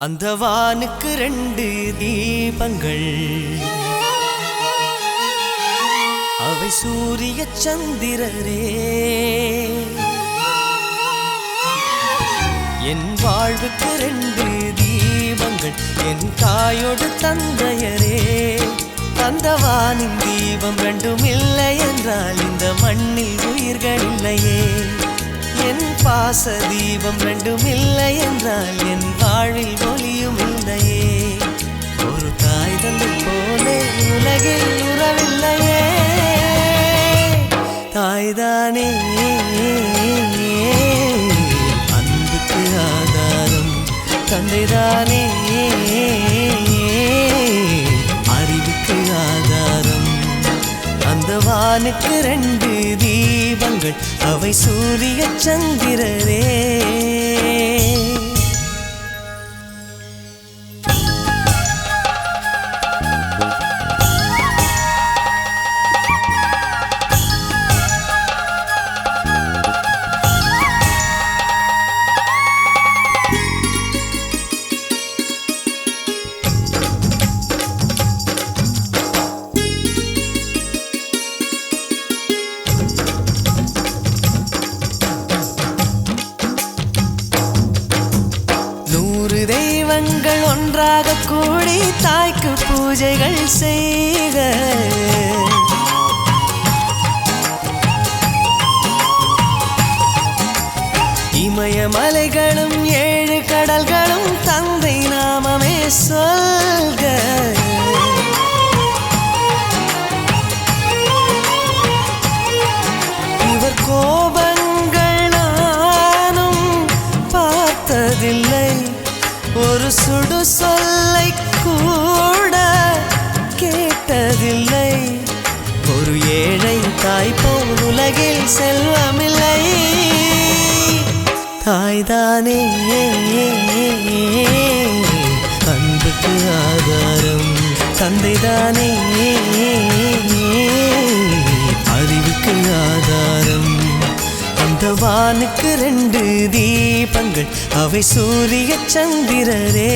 அந்த வானுக்கு 2 தீபங்கள், அவை சூரிய சந்திரரே. என் வாழ்வுக்கு 2 தீபங்கள், என் தாயோடு தந்தையரே. அந்த வானின் தீபம் 2ம் இல்லை என்றால் இந்த மண்ணில் உயிர்கள் இல்லையே. என் பாச தீபம் 2ம் இல்லை என்றால் என் வாழ்வில் ஒளியும் இல்லையே. ஒரு தாய் தந்தை போலே உலகில் உறவில்லையே. தாய்தானே அன்புக்கு ஆதாரம், தந்தைதானே அறிவுக்கு ஆதாரம். அந்த வானுக்கு 2 தீபங்கள், அவை சூரிய சந்திரரே. தெய்வங்கள் ஒன்றாக கூடி தாய்க்கு பூஜைகள் செய்க. இமயமலைகளும் 7 கடல்களும் தந்தை நாமமே சொல்க. இவர் கோபங்கள் நானும் பார்த்ததில்லை, ஒரு சுடு சொல்லை கூட கேட்டதில்லை. ஒரு ஏழை தாய் போல் உலகில் செல்வமில்லை. தாய்தானே அன்புக்கு ஆதாரம், தந்தைதானே அறிவுக்கு ஆதாரம். அந்த வானுக்கு 2 தீபங்கள், அவை சூரிய சந்திரரே.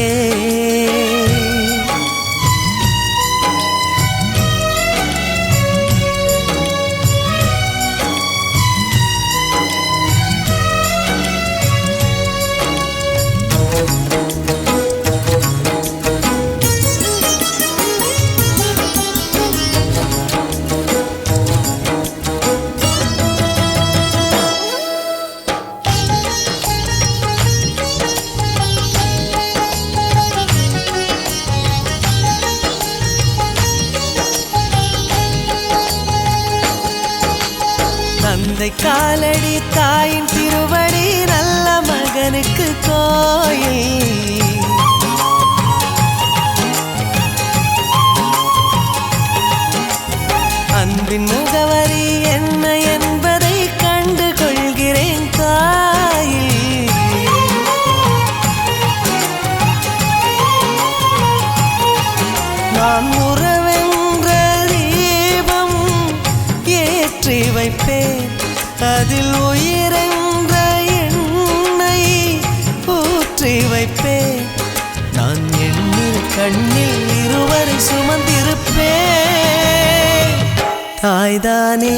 தந்தை காலடி தாயின் திருவடி, நல்ல மகனுக்கு கோயில். அன்பின் முகவரி என்ன என்பதை கண்டு கொள்கிறேன் தாயில். நான் உறவென்ற தீபம் ஏற்றி வைப்பேன், அதில் உயிரென்ற எண்ணெய் ஊற்றி வைப்பேன். நான் எண்ணில் கண்ணில் இருவரை சுமந்திருப்பேன். தாய்தானே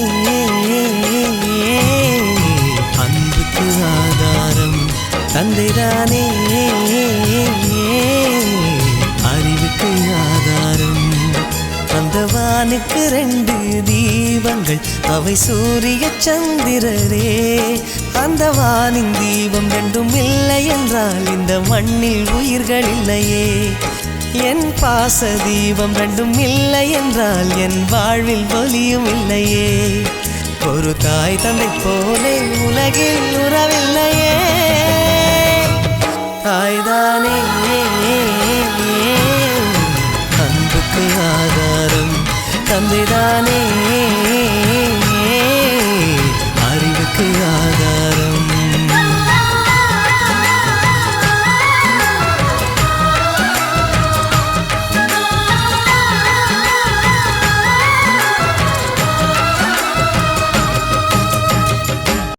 அன்புக்கு ஆதாரம், தந்தைதானே அறிவுக்கு ஆதாரம். அந்த வானுக்கு 2 தீபங்கள், அவை சூரிய சந்திரரே. அந்த வானின் தீபம் 2ம் இல்லை என்றால் இந்த மண்ணில் உயிர்கள் இல்லையே. என் பாச தீபம் 2ம் இல்லை என்றால் என் வாழ்வில் ஒளியும் இல்லையே. ஒரு தாய் தந்தை போலே உலகில் உறவில்லையே. தாய்தானே அன்புக்கு ஆதாரம், தந்தைதானே